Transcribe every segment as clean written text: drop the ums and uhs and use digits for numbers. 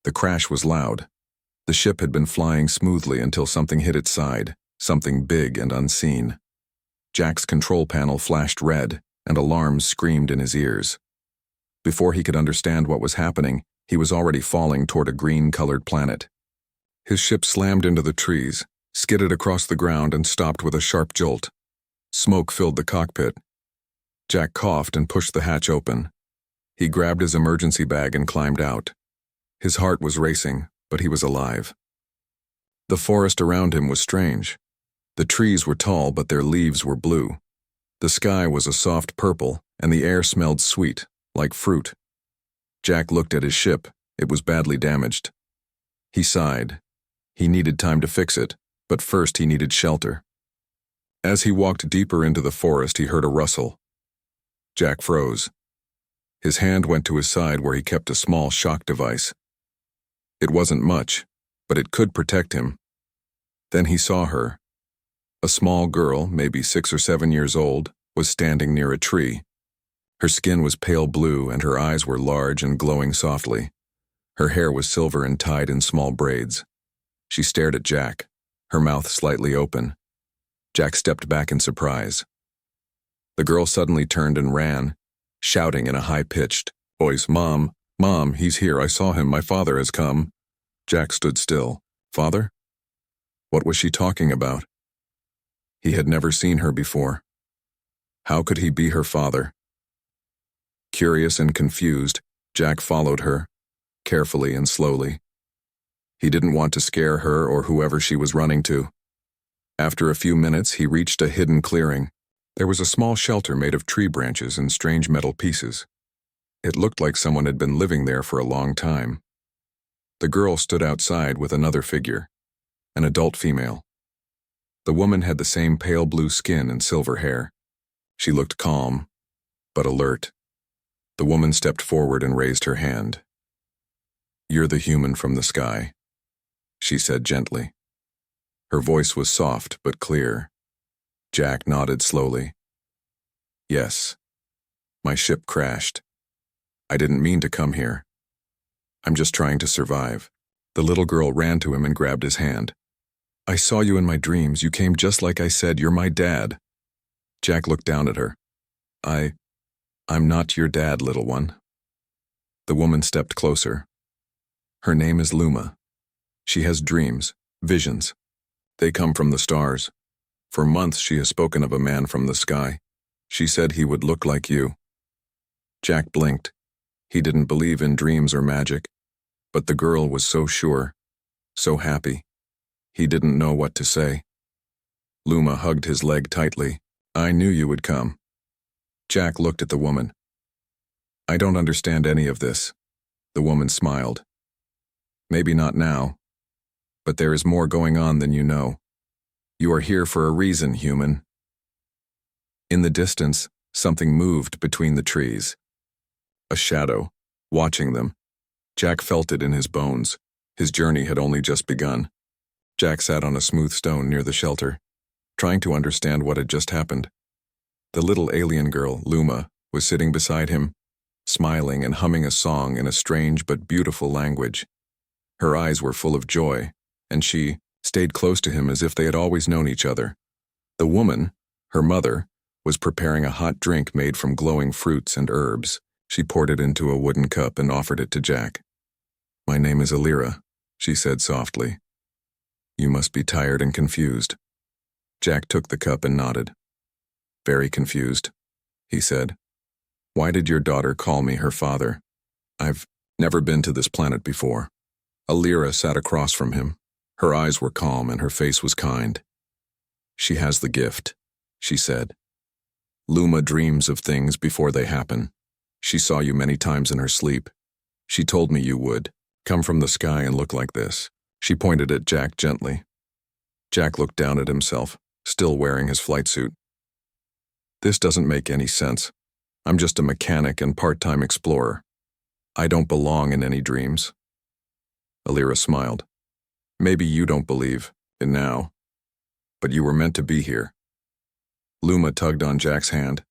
The crash was loud. The ship had been flying smoothly until something hit its side, something big and unseen. Jack's control panel flashed red, and alarms screamed in his ears. Before he could understand what was happening, he was already falling toward a green-colored planet. His ship slammed into the trees, skidded across the ground, and stopped with a sharp jolt. Smoke filled the cockpit. Jack coughed and pushed the hatch open. He grabbed his emergency bag and climbed out. His heart was racing, but he was alive. The forest around him was strange. The trees were tall, but their leaves were blue. The sky was a soft purple, and the air smelled sweet, like fruit. Jack looked at his ship. It was badly damaged. He sighed. He needed time to fix it, but first he needed shelter. As he walked deeper into the forest, he heard a rustle. Jack froze. His hand went to his side where he kept a small shock device. It wasn't much, but it could protect him. Then he saw her. A small girl, maybe 6 or 7 years old, was standing near a tree. Her skin was pale blue and her eyes were large and glowing softly. Her hair was silver and tied in small braids. She stared at Jack, her mouth slightly open. Jack stepped back in surprise. The girl suddenly turned and ran, shouting in a high-pitched voice, "Mom, Mom, he's here, I saw him, my father has come." Jack stood still. Father? What was she talking about? He had never seen her before. How could he be her father? Curious and confused, Jack followed her, carefully and slowly. He didn't want to scare her or whoever she was running to. After a few minutes, he reached a hidden clearing. There was a small shelter made of tree branches and strange metal pieces. It looked like someone had been living there for a long time. The girl stood outside with another figure, an adult female. The woman had the same pale blue skin and silver hair. She looked calm, but alert. The woman stepped forward and raised her hand. "You're the human from the sky," she said gently. Her voice was soft but clear. Jack nodded slowly. "Yes. My ship crashed. I didn't mean to come here. I'm just trying to survive." The little girl ran to him and grabbed his hand. "I saw you in my dreams. You came just like I said. You're my dad." Jack looked down at her. I'm not your dad, little one." The woman stepped closer. "Her name is Luma. She has dreams, visions. They come from the stars. For months she has spoken of a man from the sky. She said he would look like you." Jack blinked. He didn't believe in dreams or magic, but the girl was so sure, so happy. He didn't know what to say. Luma hugged his leg tightly. "I knew you would come." Jack looked at the woman. "I don't understand any of this." The woman smiled. "Maybe not now, but there is more going on than you know. You are here for a reason, human." In the distance, something moved between the trees. A shadow, watching them. Jack felt it in his bones. His journey had only just begun. Jack sat on a smooth stone near the shelter, trying to understand what had just happened. The little alien girl, Luma, was sitting beside him, smiling and humming a song in a strange but beautiful language. Her eyes were full of joy, and she stayed close to him as if they had always known each other. The woman, her mother, was preparing a hot drink made from glowing fruits and herbs. She poured it into a wooden cup and offered it to Jack. "My name is Alira," she said softly. "You must be tired and confused." Jack took the cup and nodded. "Very confused," he said. "Why did your daughter call me her father? I've never been to this planet before." Alira sat across from him. Her eyes were calm and her face was kind. "She has the gift," she said. "Luma dreams of things before they happen. She saw you many times in her sleep. She told me you would come from the sky and look like this." She pointed at Jack gently. Jack looked down at himself, still wearing his flight suit. "This doesn't make any sense. I'm just a mechanic and part-time explorer. I don't belong in any dreams." Alira smiled. "Maybe you don't believe in now, but you were meant to be here." Luma tugged on Jack's hand.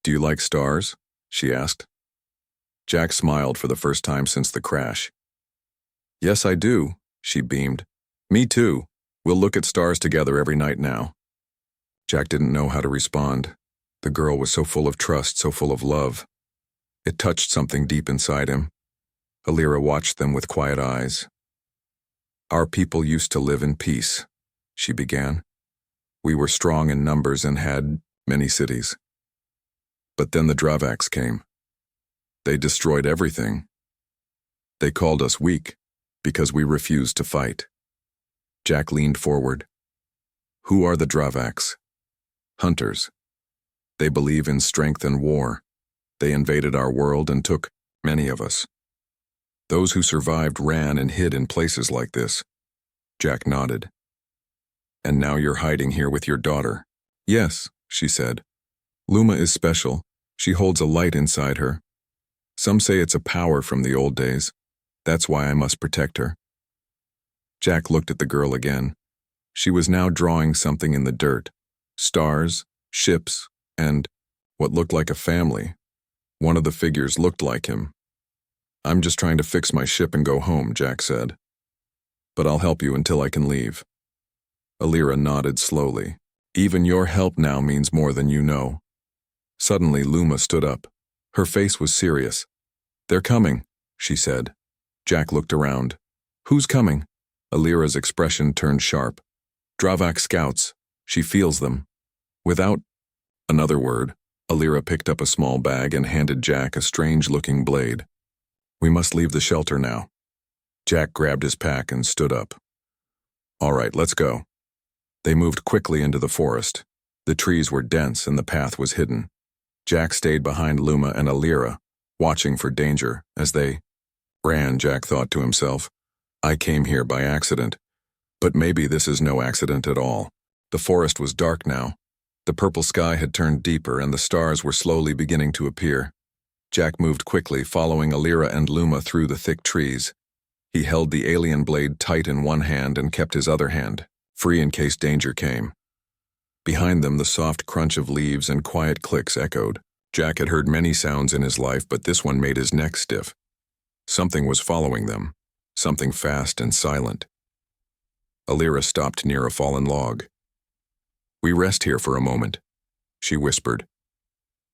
"Do you like stars?" she asked. Jack smiled for the first time since the crash. Yes, I do, she beamed. Me too. We'll look at stars together every night now. Jack didn't know how to respond. The girl was so full of trust, so full of love. It touched something deep inside him. Alira watched them with quiet eyes. Our people used to live in peace, she began. We were strong in numbers and had many cities. But then the Dravaks came. They destroyed everything. They called us weak because we refused to fight. Jack leaned forward. Who are the Dravaks? Hunters. They believe in strength and war. They invaded our world and took many of us. Those who survived ran and hid in places like this. Jack nodded. And now you're hiding here with your daughter. Yes, she said. Luma is special. She holds a light inside her. Some say it's a power from the old days. That's why I must protect her. Jack looked at the girl again. She was now drawing something in the dirt. Stars, ships, and what looked like a family. One of the figures looked like him. I'm just trying to fix my ship and go home, Jack said. But I'll help you until I can leave. Alira nodded slowly. Even your help now means more than you know. Suddenly, Luma stood up. Her face was serious. They're coming, she said. Jack looked around. Who's coming? Alira's expression turned sharp. Dravak scouts. She feels them. Without another word, Alira picked up a small bag and handed Jack a strange-looking blade. We must leave the shelter now. Jack grabbed his pack and stood up. All right, let's go. They moved quickly into the forest. The trees were dense and the path was hidden. Jack stayed behind Luma and Alira, watching for danger as they ran. Jack thought to himself, I came here by accident. But maybe this is no accident at all. The forest was dark now. The purple sky had turned deeper and the stars were slowly beginning to appear. Jack moved quickly, following Alira and Luma through the thick trees. He held the alien blade tight in one hand and kept his other hand free in case danger came. Behind them, the soft crunch of leaves and quiet clicks echoed. Jack had heard many sounds in his life, but this one made his neck stiff. Something was following them, something fast and silent. Alira stopped near a fallen log. We rest here for a moment, she whispered.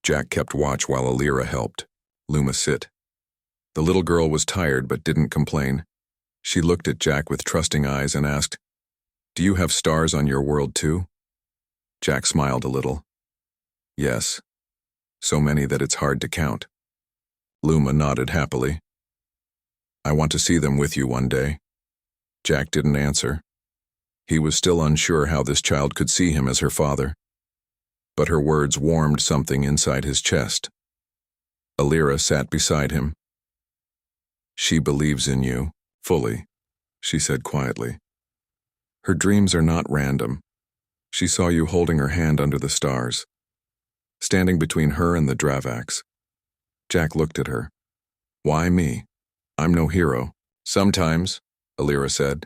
Jack kept watch while Alira helped Luma sit. The little girl was tired but didn't complain. She looked at Jack with trusting eyes and asked, Do you have stars on your world too? Jack smiled a little. Yes. So many that it's hard to count. Luma nodded happily. I want to see them with you one day. Jack didn't answer. He was still unsure how this child could see him as her father. But her words warmed something inside his chest. Alira sat beside him. She believes in you, fully, she said quietly. Her dreams are not random. She saw you holding her hand under the stars, standing between her and the Dravaks. Jack looked at her. Why me? I'm no hero. Sometimes, Alira said,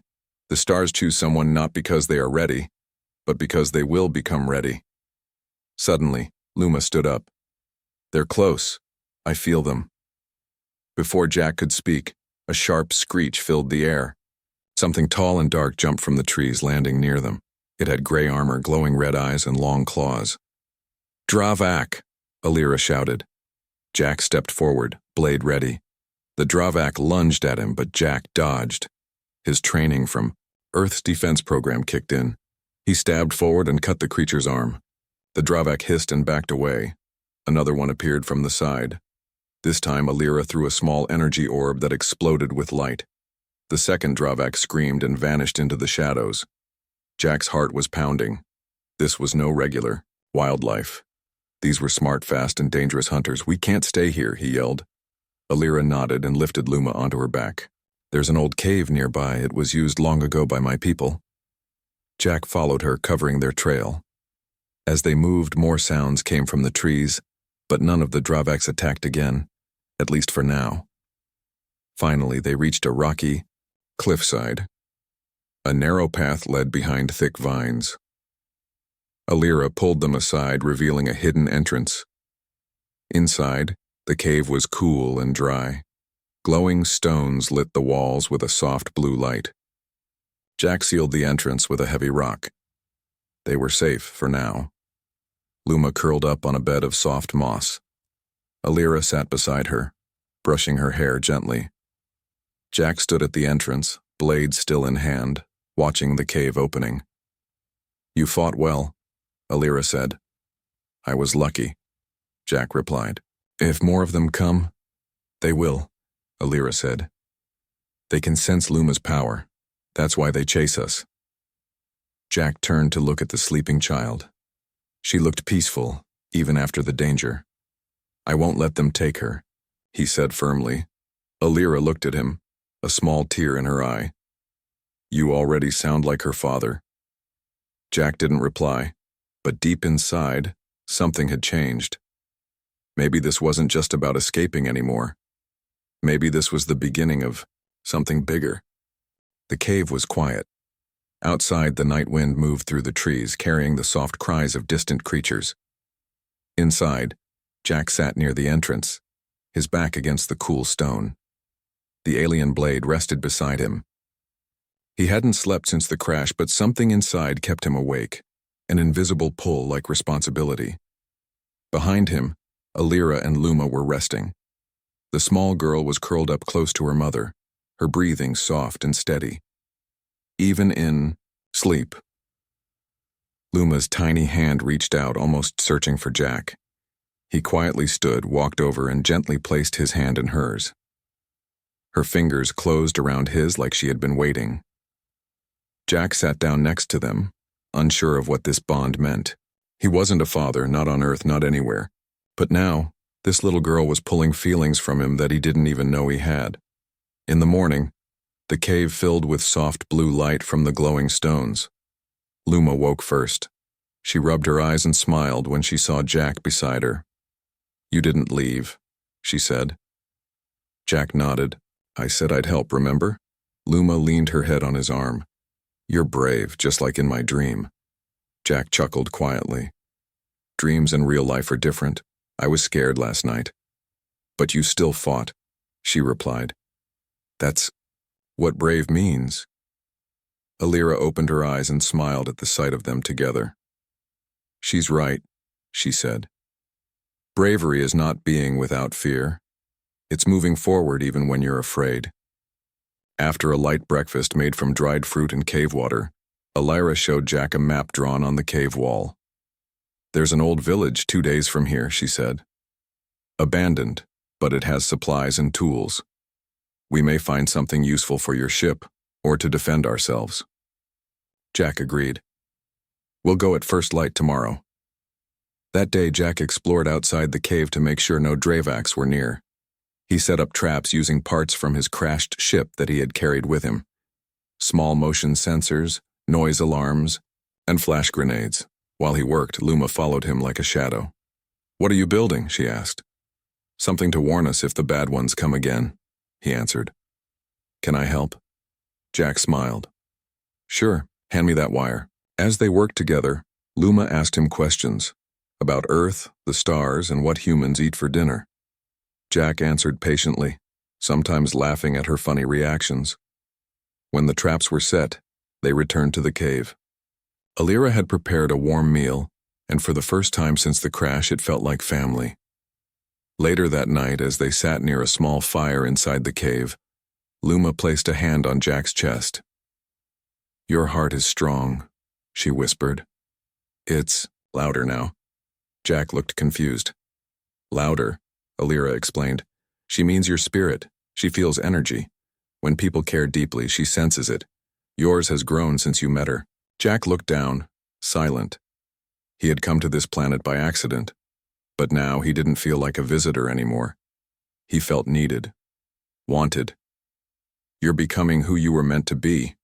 the stars choose someone not because they are ready, but because they will become ready. Suddenly, Luma stood up. They're close. I feel them. Before Jack could speak, a sharp screech filled the air. Something tall and dark jumped from the trees, landing near them. It had gray armor, glowing red eyes, and long claws. Dravak! Alira shouted. Jack stepped forward, blade ready. The Dravak lunged at him, but Jack dodged. His training from Earth's defense program kicked in. He stabbed forward and cut the creature's arm. The Dravak hissed and backed away. Another one appeared from the side. This time, Alira threw a small energy orb that exploded with light. The second Dravak screamed and vanished into the shadows. Jack's heart was pounding. This was no regular wildlife. These were smart, fast, and dangerous hunters. We can't stay here, he yelled. Alira nodded and lifted Luma onto her back. There's an old cave nearby. It was used long ago by my people. Jack followed her, covering their trail. As they moved, more sounds came from the trees, but none of the Dravaks attacked again, at least for now. Finally, they reached a rocky cliffside. A narrow path led behind thick vines. Alira pulled them aside, revealing a hidden entrance. Inside, the cave was cool and dry. Glowing stones lit the walls with a soft blue light. Jack sealed the entrance with a heavy rock. They were safe for now. Luma curled up on a bed of soft moss. Alira sat beside her, brushing her hair gently. Jack stood at the entrance, blade still in hand, watching the cave opening. "You fought well," Alira said. "I was lucky," Jack replied. "If more of them come, they will," Alira said. "They can sense Luma's power. That's why they chase us." Jack turned to look at the sleeping child. She looked peaceful, even after the danger. "I won't let them take her," he said firmly. Alira looked at him, a small tear in her eye. "You already sound like her father." Jack didn't reply, but deep inside, something had changed. Maybe this wasn't just about escaping anymore. Maybe this was the beginning of something bigger. The cave was quiet. Outside, the night wind moved through the trees, carrying the soft cries of distant creatures. Inside, Jack sat near the entrance, his back against the cool stone. The alien blade rested beside him. He hadn't slept since the crash, but something inside kept him awake, an invisible pull like responsibility. Behind him, Alira and Luma were resting. The small girl was curled up close to her mother, her breathing soft and steady. Even in sleep, Luma's tiny hand reached out, almost searching for Jack. He quietly stood, walked over, and gently placed his hand in hers. Her fingers closed around his like she had been waiting. Jack sat down next to them, unsure of what this bond meant. He wasn't a father, not on Earth, not anywhere. But now, this little girl was pulling feelings from him that he didn't even know he had. In the morning, the cave filled with soft blue light from the glowing stones. Luma woke first. She rubbed her eyes and smiled when she saw Jack beside her. "You didn't leave," she said. Jack nodded. "I said I'd help, remember?" Luma leaned her head on his arm. "You're brave, just like in my dream." Jack chuckled quietly. "Dreams and real life are different. I was scared last night." "But you still fought," she replied. "That's what brave means." Alira opened her eyes and smiled at the sight of them together. "She's right," she said. "Bravery is not being without fear. It's moving forward even when you're afraid." After a light breakfast made from dried fruit and cave water, Alira showed Jack a map drawn on the cave wall. "There's an old village 2 days from here," she said. "Abandoned, but it has supplies and tools. We may find something useful for your ship, or to defend ourselves." Jack agreed. "We'll go at first light tomorrow." That day, Jack explored outside the cave to make sure no Dravaks were near. He set up traps using parts from his crashed ship that he had carried with him. Small motion sensors, noise alarms, and flash grenades. While he worked, Luma followed him like a shadow. "What are you building?" she asked. "Something to warn us if the bad ones come again," he answered. "Can I help?" Jack smiled. "Sure, hand me that wire." As they worked together, Luma asked him questions about Earth, the stars, and what humans eat for dinner. Jack answered patiently, sometimes laughing at her funny reactions. When the traps were set, they returned to the cave. Alira had prepared a warm meal, and for the first time since the crash, it felt like family. Later that night, as they sat near a small fire inside the cave, Luma placed a hand on Jack's chest. "Your heart is strong," she whispered. "It's louder now." Jack looked confused. "Louder," Alira explained. "She means your spirit. She feels energy. When people care deeply, she senses it. Yours has grown since you met her." Jack looked down, silent. He had come to this planet by accident, but now he didn't feel like a visitor anymore. He felt needed, wanted. "You're becoming who you were meant to be,"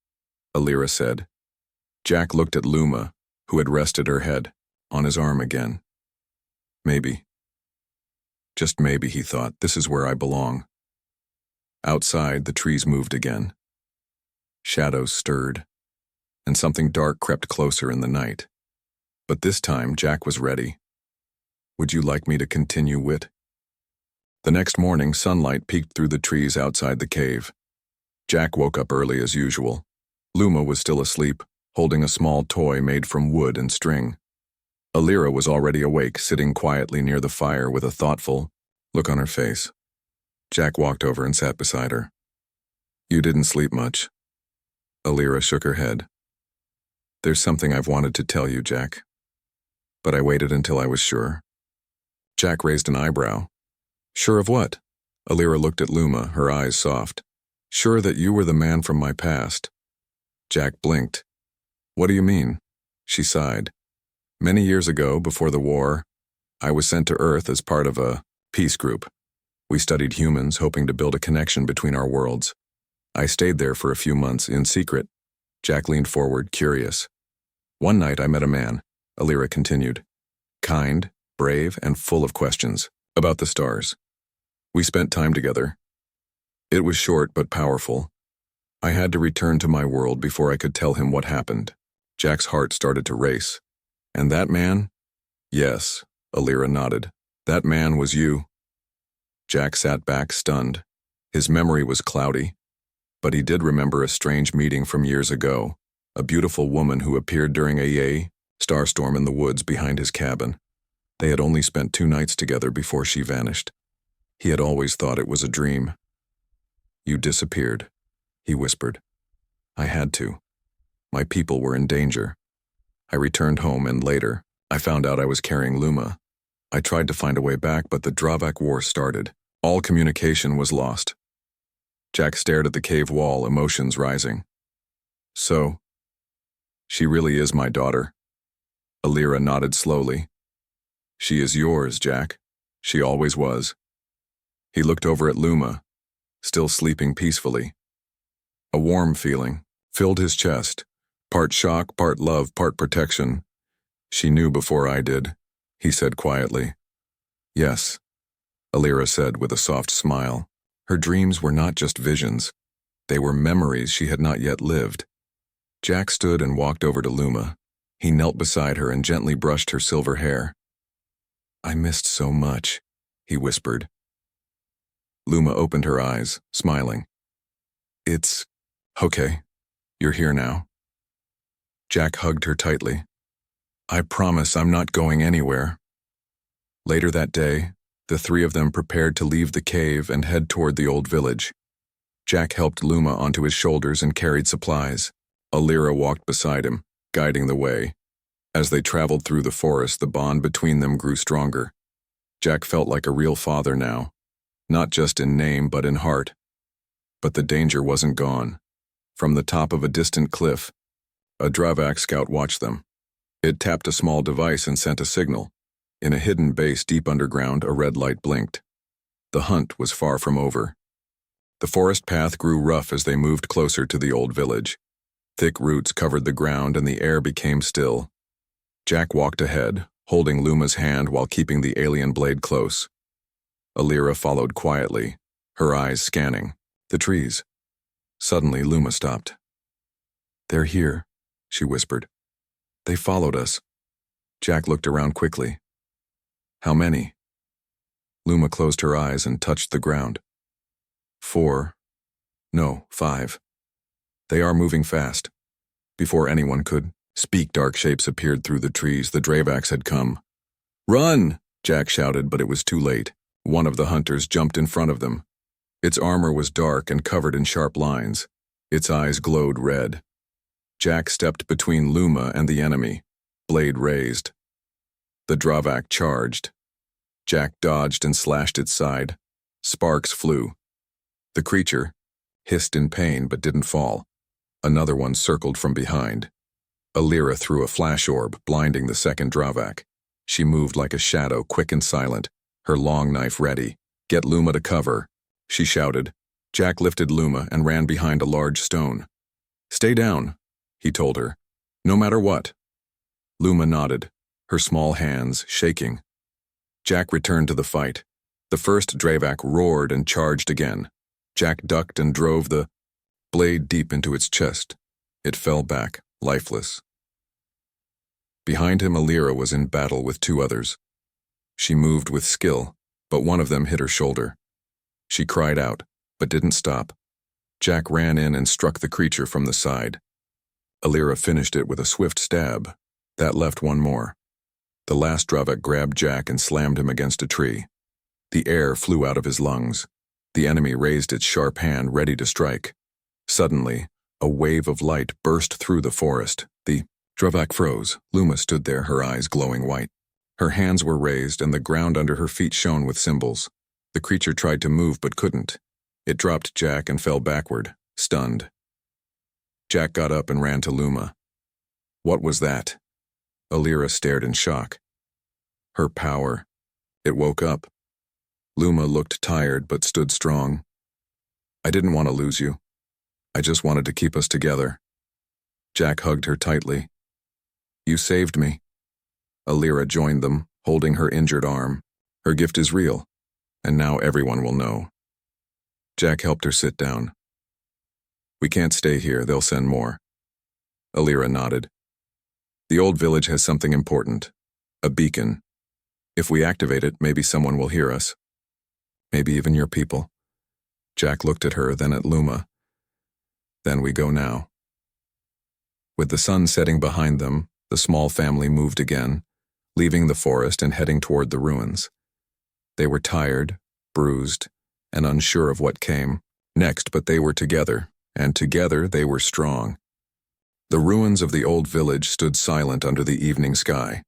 Alira said. Jack looked at Luma, who had rested her head on his arm again. "Maybe. Just maybe," he thought, "this is where I belong." Outside, the trees moved again. Shadows stirred, and something dark crept closer in the night. But this time, Jack was ready. "Would you like me to continue, Wit?" The next morning, sunlight peeked through the trees outside the cave. Jack woke up early as usual. Luma was still asleep, holding a small toy made from wood and string. Alira was already awake, sitting quietly near the fire with a thoughtful look on her face. Jack walked over and sat beside her. "You didn't sleep much." Alira shook her head. "There's something I've wanted to tell you, Jack. But I waited until I was sure." Jack raised an eyebrow. "Sure of what?" Alira looked at Luma, her eyes soft. "Sure that you were the man from my past." Jack blinked. "What do you mean?" She sighed. "Many years ago, before the war, I was sent to Earth as part of a peace group. We studied humans, hoping to build a connection between our worlds. I stayed there for a few months, in secret." Jack leaned forward, curious. "One night I met a man," Alira continued. "Kind, brave, and full of questions about the stars. We spent time together. It was short but powerful. I had to return to my world before I could tell him what happened." Jack's heart started to race. "And that man?" "Yes," Alira nodded. "That man was you." Jack sat back, stunned. His memory was cloudy, but he did remember a strange meeting from years ago, a beautiful woman who appeared during a starstorm in the woods behind his cabin. They had only spent 2 nights together before she vanished. He had always thought it was a dream. "You disappeared," he whispered. "I had to. My people were in danger. I returned home, and later, I found out I was carrying Luma. I tried to find a way back, but the Dravak War started. All communication was lost." Jack stared at the cave wall, emotions rising. "So, she really is my daughter?" Alira nodded slowly. "She is yours, Jack. She always was." He looked over at Luma, still sleeping peacefully. A warm feeling filled his chest, part shock, part love, part protection. "She knew before I did," he said quietly. "Yes," Alira said with a soft smile. Her dreams were not just visions. They were memories she had not yet lived. Jack stood and walked over to Luma. He knelt beside her and gently brushed her silver hair. "I missed so much," he whispered. Luma opened her eyes, smiling. "It's okay. You're here now." Jack hugged her tightly. "I promise I'm not going anywhere." Later that day, the 3 of them prepared to leave the cave and head toward the old village. Jack helped Luma onto his shoulders and carried supplies. Alira walked beside him, guiding the way. As they traveled through the forest, the bond between them grew stronger. Jack felt like a real father now, not just in name but in heart. But the danger wasn't gone. From the top of a distant cliff, a Dravak scout watched them. It tapped a small device and sent a signal. In a hidden base deep underground, a red light blinked. The hunt was far from over. The forest path grew rough as they moved closer to the old village. Thick roots covered the ground and the air became still. Jack walked ahead, holding Luma's hand while keeping the alien blade close. Alira followed quietly, her eyes scanning the trees. Suddenly, Luma stopped. "They're here," she whispered. "They followed us." Jack looked around quickly. "How many?" Luma closed her eyes and touched the ground. 4. No, 5. They are moving fast. Before anyone could speak, dark shapes appeared through the trees. The Dravaks had come. "Run!" Jack shouted, but it was too late. One of the hunters jumped in front of them. Its armor was dark and covered in sharp lines. Its eyes glowed red. Jack stepped between Luma and the enemy, blade raised. The Dravak charged. Jack dodged and slashed its side. Sparks flew. The creature hissed in pain but didn't fall. Another one circled from behind. Alira threw a flash orb, blinding the second Dravak. She moved like a shadow, quick and silent, her long knife ready. "Get Luma to cover," she shouted. Jack lifted Luma and ran behind a large stone. "Stay down," he told her. "No matter what." Luma nodded, her small hands shaking. Jack returned to the fight. The first Dravak roared and charged again. Jack ducked and drove the blade deep into its chest. It fell back, lifeless. Behind him, Alira was in battle with 2 others. She moved with skill, but one of them hit her shoulder. She cried out, but didn't stop. Jack ran in and struck the creature from the side. Alira finished it with a swift stab. That left one more. The last Dravak grabbed Jack and slammed him against a tree. The air flew out of his lungs. The enemy raised its sharp hand, ready to strike. Suddenly, a wave of light burst through the forest. The Dravak froze. Luma stood there, her eyes glowing white. Her hands were raised, and the ground under her feet shone with symbols. The creature tried to move but couldn't. It dropped Jack and fell backward, stunned. Jack got up and ran to Luma. What was that? Alira stared in shock. Her power. It woke up. Luma looked tired but stood strong. I didn't want to lose you. I just wanted to keep us together. Jack hugged her tightly. You saved me. Alira joined them, holding her injured arm. Her gift is real, and now everyone will know. Jack helped her sit down. We can't stay here, they'll send more. Alira nodded. The old village has something important. A beacon. If we activate it, maybe someone will hear us. Maybe even your people. Jack looked at her, then at Luma. Then we go now. With the sun setting behind them, the small family moved again, leaving the forest and heading toward the ruins. They were tired, bruised, and unsure of what came next, but they were together, and together they were strong. The ruins of the old village stood silent under the evening sky.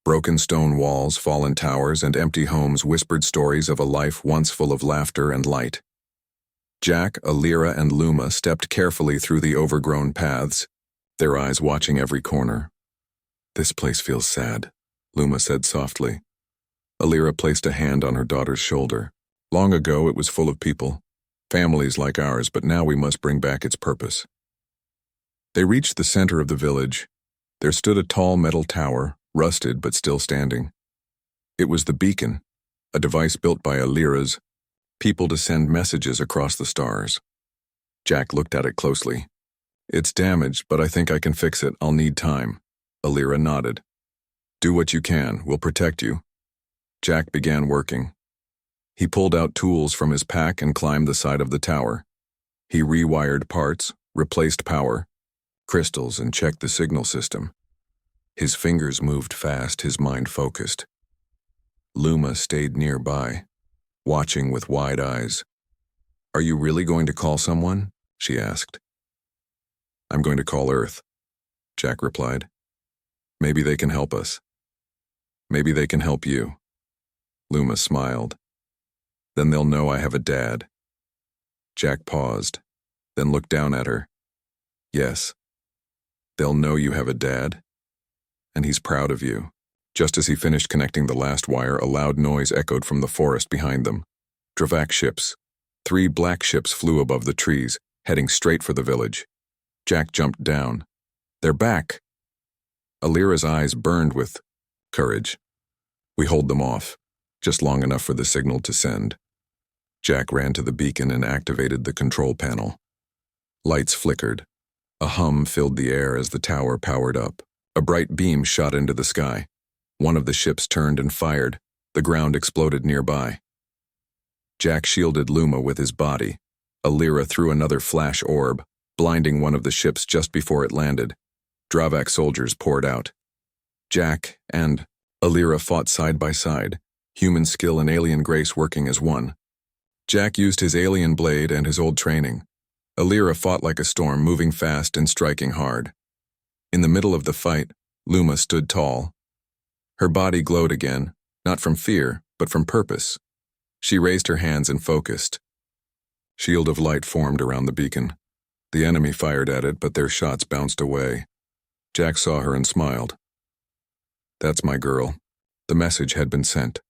Broken stone walls, fallen towers, and empty homes whispered stories of a life once full of laughter and light. Jack, Alira, and Luma stepped carefully through the overgrown paths, their eyes watching every corner. This place feels sad, Luma said softly. Alira placed a hand on her daughter's shoulder. Long ago it was full of people, families like ours, but now we must bring back its purpose. They reached the center of the village. There stood a tall metal tower, rusted but still standing. It was the beacon, a device built by Alira's people to send messages across the stars. Jack looked at it closely. It's damaged, but I think I can fix it. I'll need time. Alira nodded. Do what you can. We'll protect you. Jack began working. He pulled out tools from his pack and climbed the side of the tower. He rewired parts, replaced power, crystals, and checked the signal system. His fingers moved fast, his mind focused. Luma stayed nearby, watching with wide eyes. Are you really going to call someone? She asked. I'm going to call Earth, Jack replied. Maybe they can help us. Maybe they can help you. Luma smiled. Then they'll know I have a dad. Jack paused, then looked down at her. Yes. They'll know you have a dad, and he's proud of you. Just as he finished connecting the last wire, a loud noise echoed from the forest behind them. Dravak ships. 3 black ships flew above the trees, heading straight for the village. Jack jumped down. They're back. Alira's eyes burned with courage. We hold them off, just long enough for the signal to send. Jack ran to the beacon and activated the control panel. Lights flickered. A hum filled the air as the tower powered up. A bright beam shot into the sky. One of the ships turned and fired. The ground exploded nearby. Jack shielded Luma with his body. Alira threw another flash orb, blinding one of the ships just before it landed. Dravak soldiers poured out. Jack and Alira fought side by side, human skill and alien grace working as one. Jack used his alien blade and his old training. Alira fought like a storm, moving fast and striking hard. In the middle of the fight, Luma stood tall. Her body glowed again, not from fear, but from purpose. She raised her hands and focused. Shield of light formed around the beacon. The enemy fired at it, but their shots bounced away. Jack saw her and smiled. That's my girl. The message had been sent.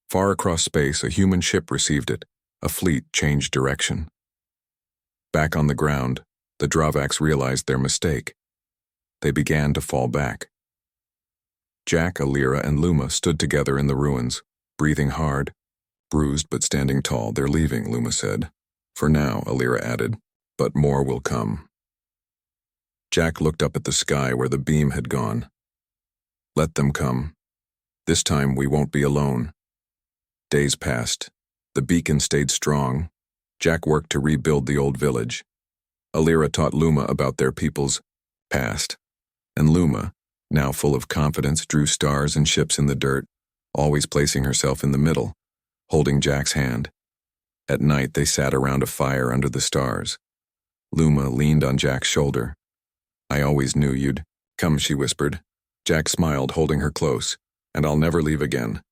Far across space, a human ship received it. A fleet changed direction. Back on the ground, the Dravaks realized their mistake. They began to fall back. Jack, Alira, and Luma stood together in the ruins, breathing hard, bruised but standing tall. They're leaving, Luma said. For now, Alira added, but more will come. Jack looked up at the sky where the beam had gone. Let them come. This time we won't be alone. Days passed. The beacon stayed strong. Jack worked to rebuild the old village. Alira taught Luma about their people's past. And Luma, now full of confidence, drew stars and ships in the dirt, always placing herself in the middle, holding Jack's hand. At night, they sat around a fire under the stars. Luma leaned on Jack's shoulder. "I always knew you'd come," she whispered. Jack smiled, holding her close. "And I'll never leave again."